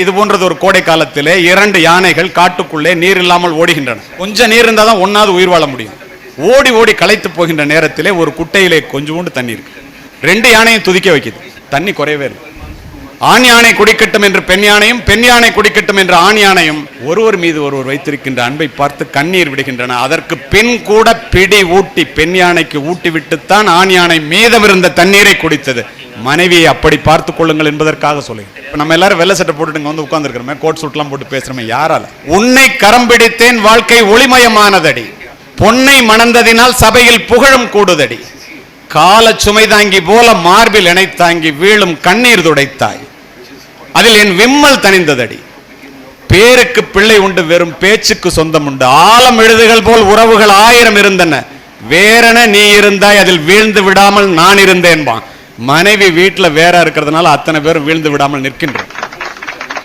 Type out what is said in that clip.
இது போன்றது ஒரு கோடை காலத்திலே 2 யானைகள் காட்டுக்குள்ளே நீர் இல்லாமல் ஓடுகின்றன. கொஞ்சம் நீர் இருந்தால் தான் ஒன்னாவது உயிர் வாழ முடியும். ஓடி ஓடி களைத்து போகின்ற நேரத்திலே ஒரு குட்டையிலே கொஞ்சோண்டு தண்ணி இருக்கு. 2 யானையும் துதிக்க வைக்குது. தண்ணி குறையவே இல்லை. ஆண் யானை குடிக்கட்டும் என்று பெண் யானையும், பெண் யானை குடிக்கட்டும் என்று ஆண் யானையும் ஒருவர் மீது ஒருவர் வைத்திருக்கின்ற அன்பை பார்த்து கண்ணீர் விடுகின்றன. அதற்கு பின் கூட பிடி ஊட்டி பெண் யானைக்கு ஊட்டி விட்டுத்தான் ஆண் யானை மீதம் இருந்த தண்ணீரை குடித்தது. மனைவியை அப்படி பார்த்து கொள்ளுங்கள் என்பதற்காக சொல்லுங்க. இப்ப நம்ம எல்லாரும் வெள்ளை சட்டை போட்டுட்டு வந்து உட்கார்ந்து இருக்கிறோமே, கோட் சூட்லாம் போட்டு பேசுறோமே, யாரால? உன்னை கரம் பிடித்தேன் வாழ்க்கை ஒளிமயமானதடி, பொன்னை மணந்ததினால் சபையில் புகழும் கூடுதடி, கால சுமை தாங்கி போல மார்பில் இணை தாங்கி வீழும் கண்ணீர் துடைத்தாய், அதில் என் விம்மல் தணிந்ததடி, பேருக்கு பிள்ளை உண்டு வெறும் பேச்சுக்கு சொந்தம் உண்டு, ஆலம் எழுதுகள் போல் உறவுகள் 1000 இருந்தன, வேறென நீ இருந்தாய் அதில் வீழ்ந்து விடாமல் நான் இருந்தேன்பா. மனைவி வீட்டில் வேற இருக்கிறதுனால அத்தனை பேரும் வீழ்ந்து விடாமல் நிற்கின்றோம்.